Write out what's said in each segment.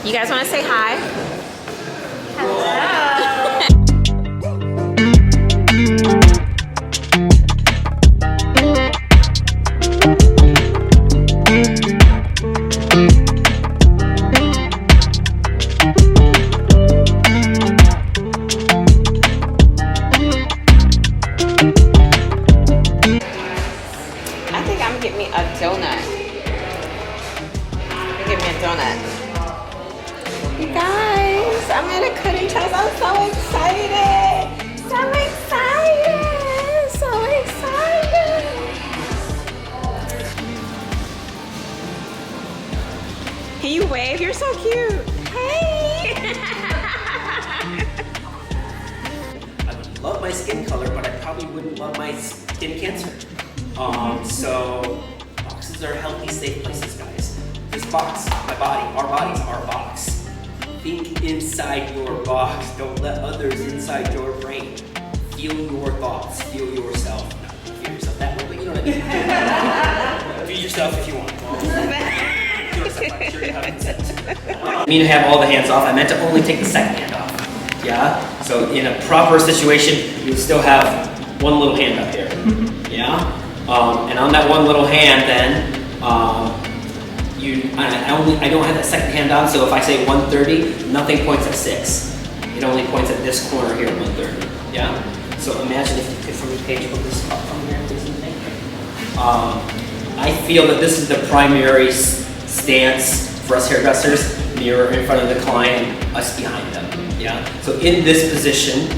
You guys want to say hi? Hello. I think I'm gonna get me a donut. Get me a donut. You guys, I'm at a cutting class. I'm so excited. So excited. So excited. Can you wave? You're so cute. Hey. I would love my skin color, but I probably wouldn't love my skin cancer. So boxes are healthy, safe places, guys. This box, my body, our bodies, our box. Think inside your box. Don't let others inside your brain. Feel your thoughts. Feel yourself. Not feel yourself that way, but you know what I mean. Feel yourself if you want. Feel yourself. I'm sure you have consent. I mean to have all the hands off. I meant to only take the second hand off. Yeah? So in a proper situation, you would still have one little hand up here. Yeah? And on that one little hand then, I don't have that second hand on, so if I say 130, nothing points at 6. It only points at this corner here, 130. Yeah? So imagine if you could, from the page, put this up from here, please. I feel that this is the primary stance for us hairdressers. Mirror in front of the client, us behind them. Yeah? So in this position,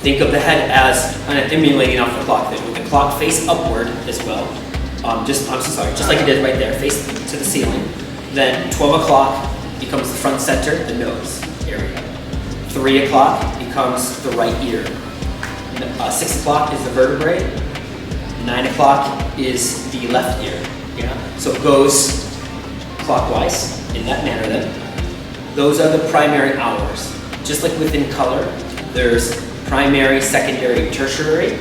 think of the head as kind of emulating off the clock there. With the clock face upward as well. Just like it did right there, face to the ceiling. Then 12 o'clock becomes the front center, the nose area. 3 o'clock becomes the right ear. 6 o'clock is the vertebrae. 9 o'clock is the left ear. Yeah? So it goes clockwise in that manner then. Those are the primary hours. Just like within color, there's primary, secondary, tertiary.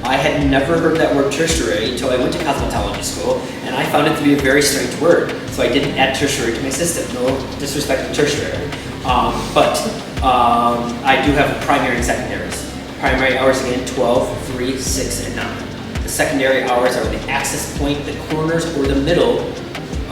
I had never heard that word tertiary until I went to cosmetology school, and I found it to be a very strange word. So I didn't add tertiary to my system. No disrespect to tertiary. But I do have primary and secondaries. Primary hours again, 12, 3, 6, and 9. The secondary hours are the access point, the corners, or the middle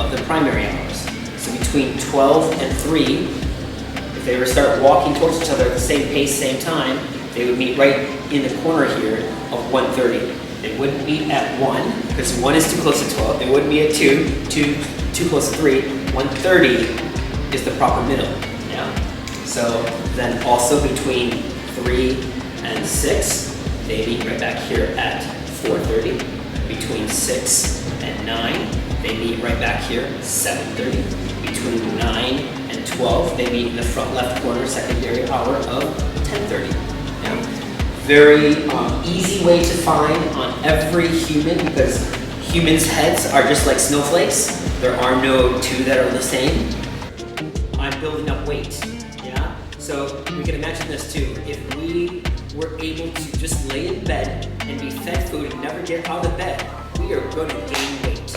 of the primary hours. So between 12 and 3, if they were to start walking towards each other at the same pace, same time, they would meet right in the corner here of 1:30. They wouldn't meet at 1, because 1 is too close to 12. They wouldn't meet at 2, too close to 3. 1:30 is the proper middle. Yeah. So then also between 3 and 6, they meet right back here at 4:30. Between 6 and 9, they meet right back here, 7:30. Between 9 and 12, they meet in the front left corner, secondary hour of 10:30. Yeah. Very easy way to find on every human, because humans' heads are just like snowflakes. There are no two that are the same. I'm building up weight. Yeah. So we can imagine this too. If we were able to just lay in bed and be fed food and never get out of bed, we are going to gain weight.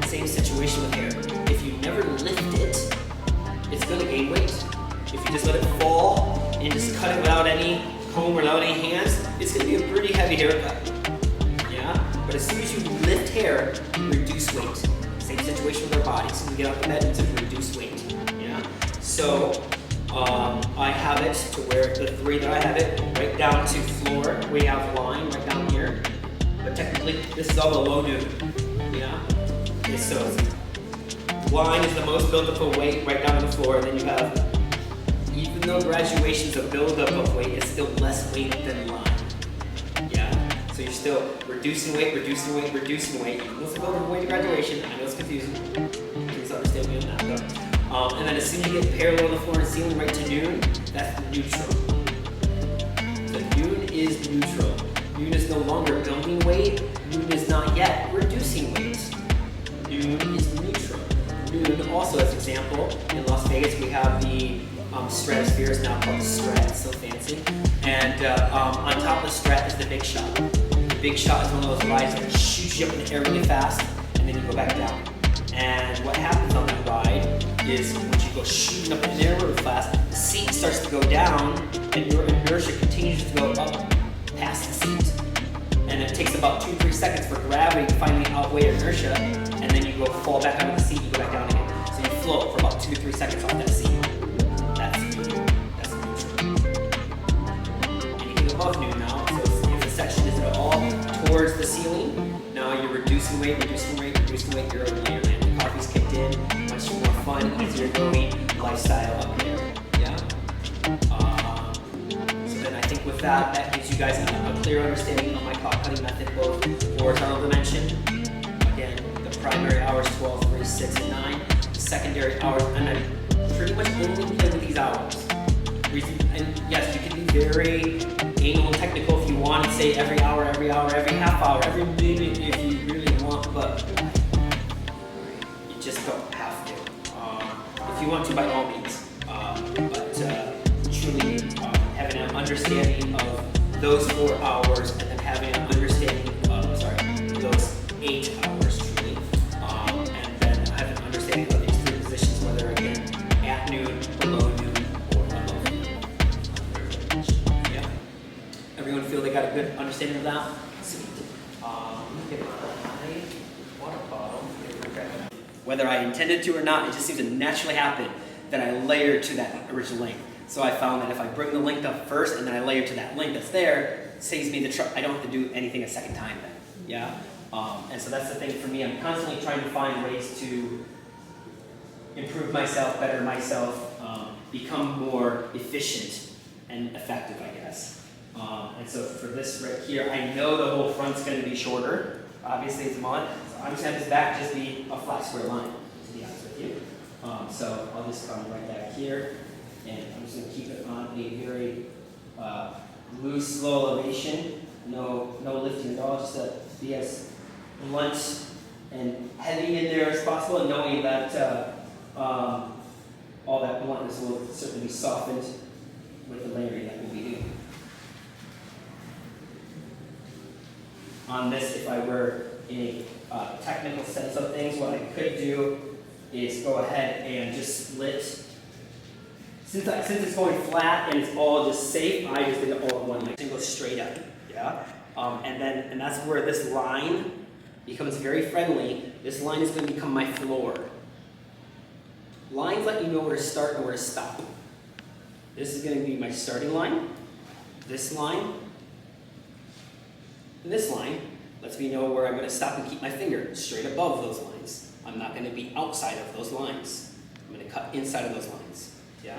Same situation with hair. If you never lift it, it's going to gain weight. If you just let it fall and just cut it without any comb or without any hands, it's going to be a pretty heavy haircut. Yeah? But as soon as you lift hair, you reduce weight. Same situation with our bodies. When we get out of bed, it's to reduce weight. Yeah? So I have it to where the 3 that I have it right down to floor. We have line right down here. But technically, this is all below noon. Yeah? Okay, so line is the most buildup of weight right down to the floor, and then you have, even though graduation's a buildup of weight, it's still less weight than line. Yeah? So you're still reducing weight, reducing weight, reducing weight. Even though it's a buildup of weight to graduation, I know it's confusing. Please understand me on that though. And then as soon as you get parallel to the floor and ceiling right to noon, that's neutral. So noon is neutral. Noon is no longer building weight. Noon is not yet reducing weight. Noon is neutral. Noon also, as an example, in Las Vegas we have the stratosphere, is now called the Strat, it's so fancy. And on top of the Strat is the Big Shot. The Big Shot is one of those rides that shoots you up in the air really fast, and then you go back down. And what happens on that ride is once you go shooting up in there really fast, the seat starts to go down and your inertia continues to go up past the seat. And it takes about 2-3 seconds for gravity to finally outweigh inertia, and then you go fall back onto the seat, you go back down again. So you float for about 2 to 3 seconds off that seat. That's neutral. Anything above noon now, so if the section is at all towards the ceiling, now you're reducing weight, you're landing. The coffee's kicked in, much more fun, easier going lifestyle up there. Yeah? So then I think with that gives you guys a clear understanding of my clock cutting method, both horizontal dimension. Again, the primary hours 12, 3, 6, and 9. The secondary hours, and I pretty much only play with these hours. And yes, you can be very anal and technical if you want to say every hour, every half hour, every minute if you really want, but you just don't have to. If you want to, by all means. But truly having an understanding of those 4 hours and then having an understanding of, those 8 hours truly. And then having an understanding of these 3 positions, whether again, at noon, below noon, or above noon. Yeah. Everyone feel they got a good understanding of that? Sweet. Get my water bottle. Whether I intended to or not, it just seems to naturally happen that I layer to that original length. So I found that if I bring the length up first and then I layer to that length that's there, it saves me the I don't have to do anything a second time then. Yeah? And so that's the thing for me. I'm constantly trying to find ways to improve myself, better myself, become more efficient and effective, I guess. And so for this right here, I know the whole front's going to be shorter. Obviously it's a mod. So I'm just going to have this back just be a flat square line, to be honest with you. So I'll just come right back here. And I'm just going to keep it on a very loose, slow elevation. No lifting at all, just to be as blunt and heavy in there as possible, and knowing that all that bluntness will certainly be softened with the layering that we'll be doing. On this, if I were in a technical sense of things, what I could do is go ahead and just split. Since it's going flat and it's all just safe, I just did it all in one line. It goes straight up, yeah? And that's where this line becomes very friendly. This line is going to become my floor. Lines let you know where to start and where to stop. This is going to be my starting line. This line. And this line lets me know where I'm going to stop and keep my finger straight above those lines. I'm not going to be outside of those lines. I'm going to cut inside of those lines. Yeah?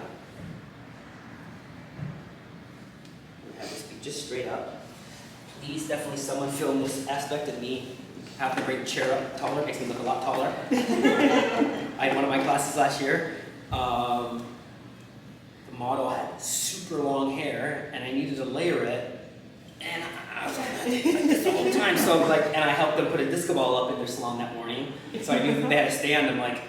Have this be just straight up. Please, definitely someone film this aspect of me having to bring the chair up taller. Makes me look a lot taller. I had one of my classes last year. The model had super long hair, and I needed to layer it. And I was like this the whole time. So and I helped them put a disco ball up in their salon that morning. So I knew that they had a stand. I'm like,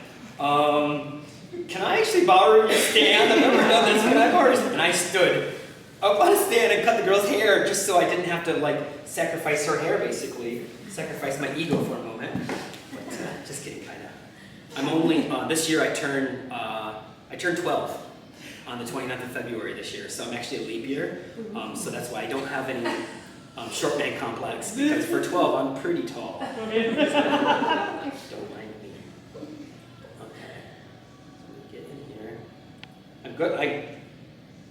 can I actually borrow your stand? I've never done this. Can I borrow? And I stood up on a stand and cut the girl's hair just so I didn't have to sacrifice her hair, basically. Sacrifice my ego for a moment. But just kidding, kind of. I'm only this year I turned 12 on the 29th of February this year, so I'm actually a leap year. So that's why I don't have any short man complex, because for 12 I'm pretty tall. Don't mind me. Okay, so we get in here. I'm good.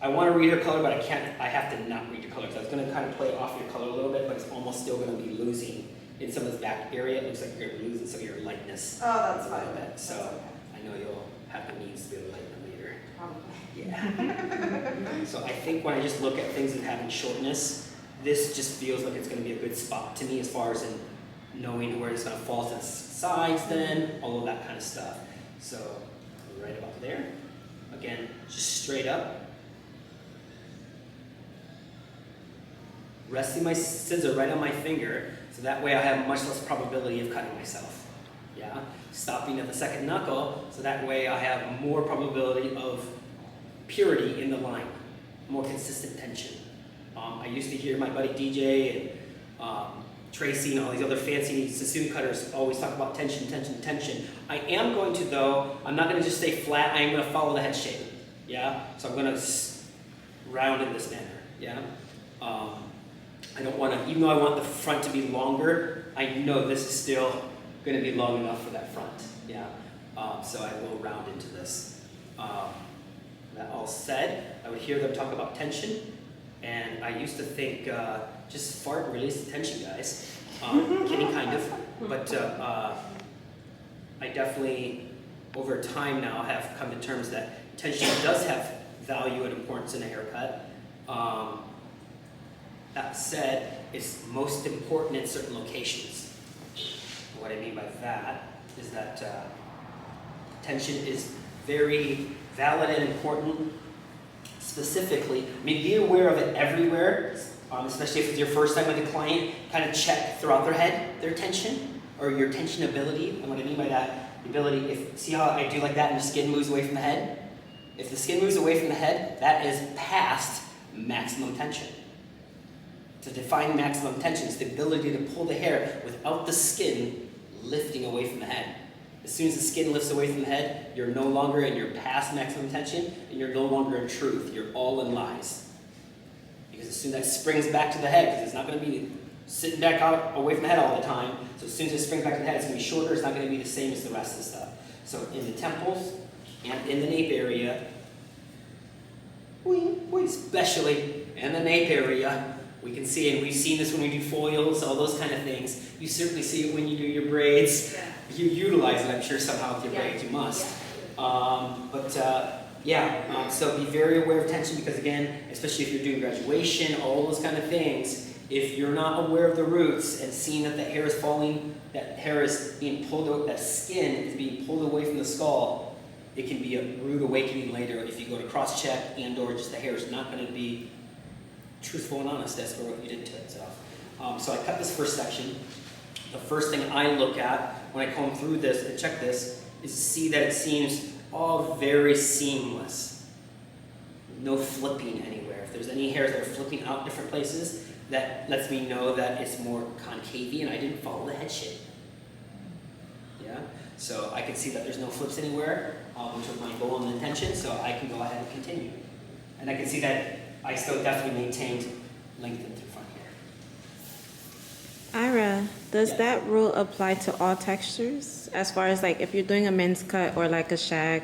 I want to read her color, but I can't. I have to not read your color, because I was going to kind of play off your color a little bit, but it's almost still going to be losing in some of this back area. It looks like you're losing some of your lightness. Oh, that's a fine. little bit. So okay. I know you'll have the needs to be able to lighten them later. Probably. Yeah. So I think when I just look at things and having shortness, this just feels like it's going to be a good spot to me as far as in knowing where it's going to fall to the sides then, all of that kind of stuff. So right about there. Again, just straight up. Resting my scissor right on my finger, so that way I have much less probability of cutting myself. Yeah? Stopping at the second knuckle, so that way I have more probability of purity in the line, more consistent tension. I used to hear my buddy DJ and Tracy and all these other fancy sassoon cutters always talk about tension, tension, tension. I am going to though, I'm not going to just stay flat, I am going to follow the head shape. Yeah? So I'm going to round in this manner. Yeah? I don't want to, even though I want the front to be longer, I know this is still going to be long enough for that front. Yeah? So I will round into this. That all said, I would hear them talk about tension, and I used to think just fart and release the tension, guys. Kidding, kind of. But I definitely, over time now, have come to terms that tension does have value and importance in a haircut. That said, it's most important in certain locations. What I mean by that is that tension is very valid and important. Specifically, I mean, be aware of it everywhere, especially if it's your first time with a client. Kind of check throughout their head their tension or your tension ability. And what I mean by that, the ability, see how I do like that and the skin moves away from the head? If the skin moves away from the head, that is past maximum tension. To define maximum tension is the ability to pull the hair without the skin lifting away from the head. As soon as the skin lifts away from the head, you're no longer in your past maximum tension, and you're no longer in truth. You're all in lies. Because as soon as that springs back to the head, because it's not going to be sitting back out away from the head all the time, so as soon as it springs back to the head, it's going to be shorter, it's not going to be the same as the rest of the stuff. So in the temples and in the nape area, especially in the nape area, we can see, and we've seen this when we do foils, all those kind of things. You certainly see it when you do your braids. Yeah. You utilize it, I'm sure, somehow with your braids. You must. So be very aware of tension because, again, especially if you're doing graduation, all those kind of things, if you're not aware of the roots and seeing that the hair is falling, that hair is being pulled out, that skin is being pulled away from the skull, it can be a rude awakening later if you go to cross-check and or just the hair is not going to be truthful and honest as for what you did to it. So I cut this first section. The first thing I look at when I comb through this and check this is to see that it seems all very seamless. No flipping anywhere. If there's any hairs that are flipping out different places, that lets me know that it's more concavey and I didn't follow the head shape. Yeah? So I can see that there's no flips anywhere, which was my goal and intention, so I can go ahead and continue. And I can see that I still definitely maintained length into the front here. Ira, does Yes. that rule apply to all textures? As far as like if you're doing a men's cut or like a shag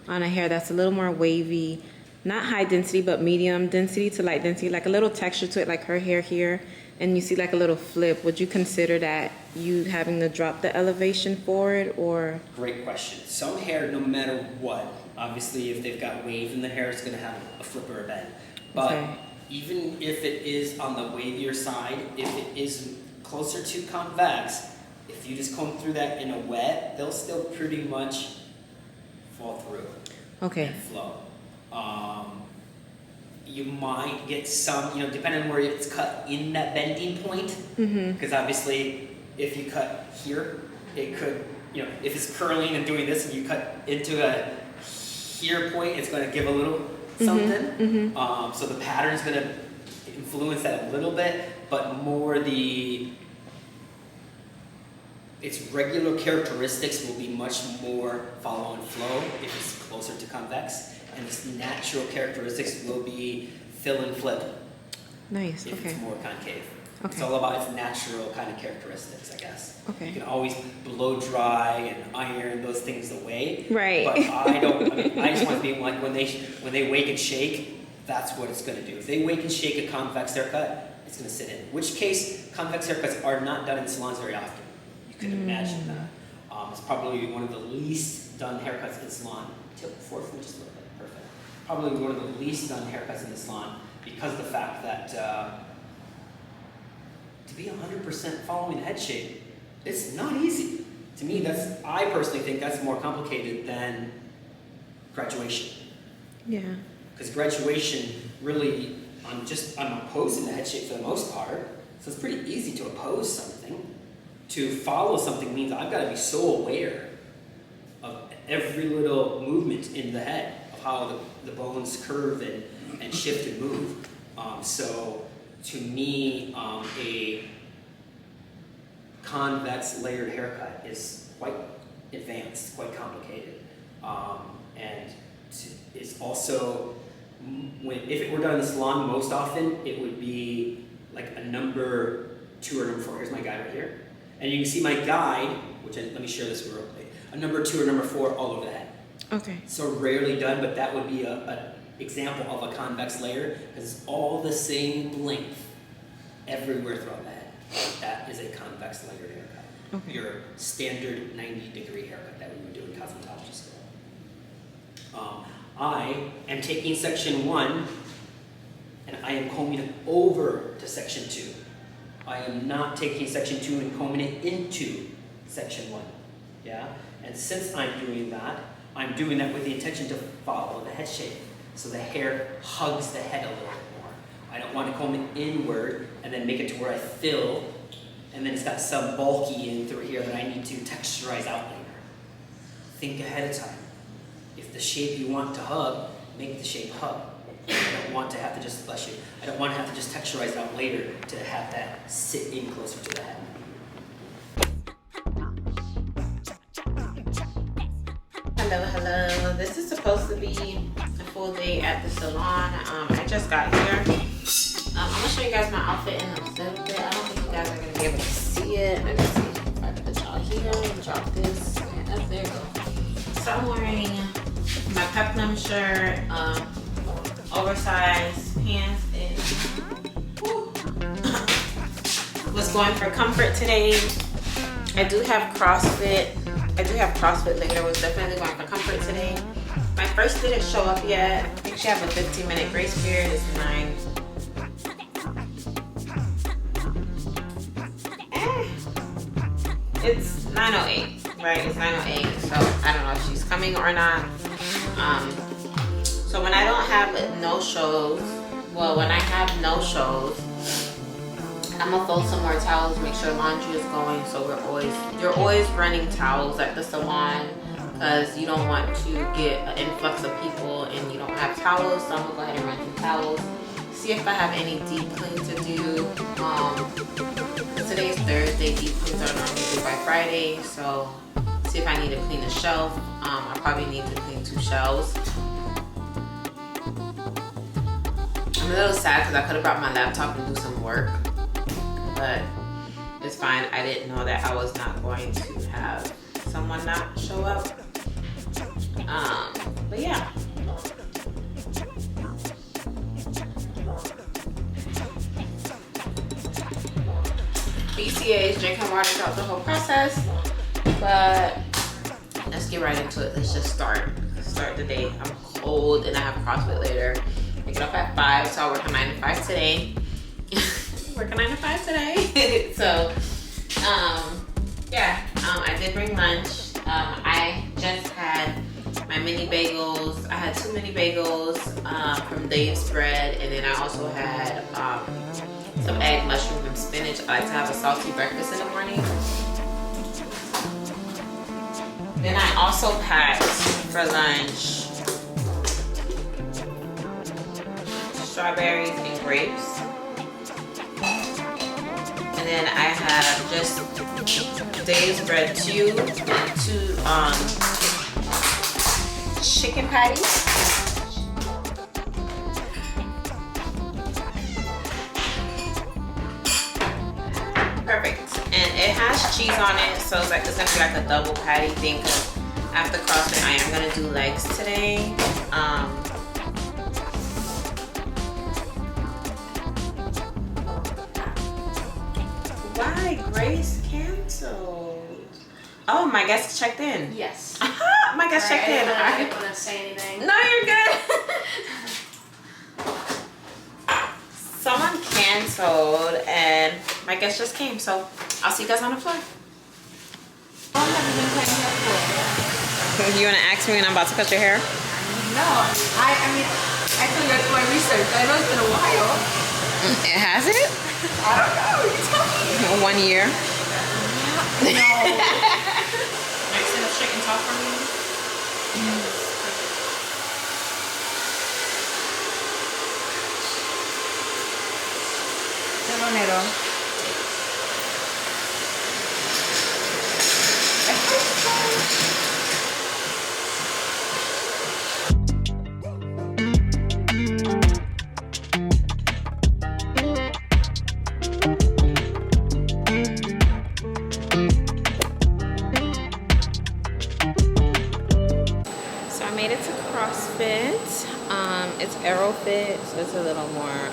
on a hair that's a little more wavy, not high density, but medium density to light density, like a little texture to it, like her hair here, and you see like a little flip, would you consider that you having to drop the elevation forward or? Great question. Some hair, no matter what, obviously if they've got wave in the hair, it's going to have a flip or a bend. But Okay. even if it is on the wavier side, if it is closer to convex, if you just comb through that in a wet, they'll still pretty much fall through Okay. and flow. You might get some, depending on where it's cut in that bending point, because obviously if you cut here, it could, if it's curling and doing this and you cut into a here point, it's going to give a little something. So the pattern's going to influence that a little bit, but more its regular characteristics will be much more follow and flow if it's closer to convex, and its natural characteristics will be fill and flip Nice. if Okay. it's more concave. It's Okay. all about its natural kind of characteristics, I guess. Okay. You can always blow dry and iron those things away. Right. But I don't. I just want to be like when they wake and shake, that's what it's going to do. If they wake and shake a convex haircut, it's going to sit in. In which case, convex haircuts are not done in salons very often. You can imagine that. It's probably one of the least done haircuts in the salon. Tilt forward for just a little bit. Perfect. Probably one of the least done haircuts in the salon because of the fact that to be 100% following the head shape, it's not easy. To me, I personally think that's more complicated than graduation. Yeah. Because graduation really, I'm opposing the head shape for the most part, so it's pretty easy to oppose something. To follow something means I've got to be so aware of every little movement in the head, of how the bones curve and shift and move. So to me, convex layered haircut is quite advanced, quite complicated. And it's also, if it were done in the salon, most often it would be like a number 2 or number 4. Here's my guide right here. And you can see my guide, let me share this real quick. A number 2 or number 4 all over the head. Okay. So rarely done, but that would be an example of a convex layer, because it's all the same length everywhere throughout the head. That is a convex layered haircut. Okay. Your standard 90-degree haircut that we would do in cosmetology school. I am taking section 1 and I am combing it over to section 2. I am not taking section 2 and combing it into section 1. Yeah? And since I'm doing that with the intention to follow the head shape. So the hair hugs the head a little bit more. I don't want to comb it inward and then make it to where I fill, and then it's got some bulky in through here that I need to texturize out later. Think ahead of time. If the shape you want to hug, make the shape hug. I don't want to have to just, bless you, I don't want to have to just texturize it out later to have that sit in closer to the head. Hello. This is supposed to be a full day at the salon. I just got here. I'm gonna show you guys my outfit in a little bit. I don't think you guys are gonna be able to see it. Let me see if I put y'all here and drop this. And up there you go. So I'm wearing my peplum shirt, oversized pants, and was going for comfort today. I do have CrossFit later. Was definitely going for comfort today. My first didn't show up yet. I think she have a 15-minute grace period. It's 9. It's 9:08, right? It's 9:08. So I don't know if she's coming or not. So when I don't have no shows, when I have no shows, I'm gonna fold some more towels, make sure laundry is going. So you're always running towels at the salon, because you don't want to get an influx of people and you don't have towels. So I'm gonna go ahead and run some towels. See if I have any deep clean to do. Today's Thursday, deep cleans are normally due by Friday. So see if I need to clean a shelf. I probably need to clean 2 shelves. I'm a little sad because I could have brought my laptop and do some work, but it's fine. I didn't know that I was not going to have someone not show up. But yeah. BCAs, drinking water throughout the whole process, but let's get right into it. Let's just start the day. I'm cold and I have CrossFit later. I get up at 5, so I'll work a 9 to 5 today. Working 9 to 5 today. So, I did bring lunch. I just had my mini bagels. I had 2 mini bagels from Dave's Bread, and then I also had some egg, mushroom, and spinach. I like to have a salty breakfast in the morning. Then I also packed for lunch strawberries and grapes. And then I have just Dave's Bread 2 and 2 chicken patties. Perfect. And it has cheese on it, so it's gonna be like a double patty thing. Cause after CrossFit, I am gonna do legs today. Why Grace canceled? Oh, my guest checked in. Yes. My guest checked in. I didn't want to say anything. No, you're good. Someone canceled and my guest just came, so I'll see you guys on the floor. How long have you been cutting hair for? You want to ask me when I'm about to cut your hair? No, I mean, I still got to do my research. I know it's been a while. It has it? I don't know. You tell me. 1 year. No. Next to the straight and talk for me. made it to CrossFit. It's AeroFit, so it's a little more,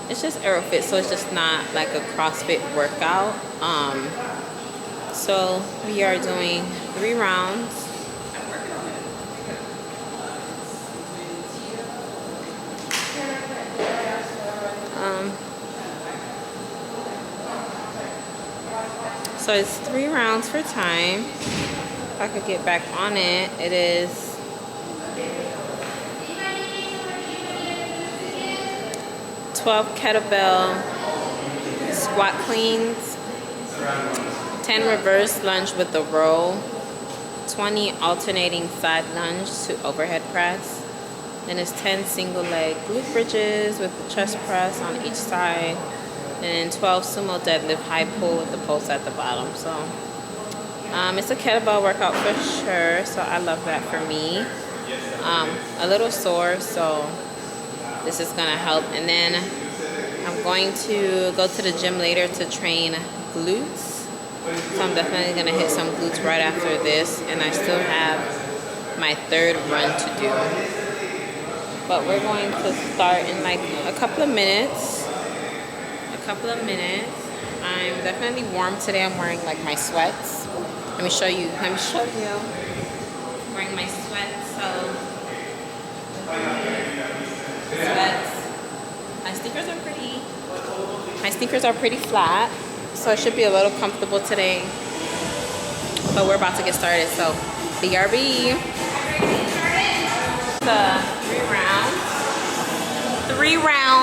it's just AeroFit, so it's just not like a CrossFit workout. So we are doing 3 rounds. So it's 3 rounds for time. If I could get back on it, it is 12 kettlebell squat cleans, 10 reverse lunge with the row, 20 alternating side lunge to overhead press. Then it's 10 single leg glute bridges with the chest press on each side. And then 12 sumo deadlift high pull with the pulse at the bottom. So it's a kettlebell workout for sure. So I love that for me. A little sore, so this is gonna help. And then I'm going to go to the gym later to train glutes. So I'm definitely gonna hit some glutes right after this. And I still have my 3rd run to do. But we're going to start in like a couple of minutes. I'm definitely warm today. I'm wearing like my sweats. Let me show you. I'm wearing my sweats. So sweats. My sneakers are pretty flat, so it should be a little comfortable today. But we're about to get started. So BRB. The 3 rounds. 3 rounds.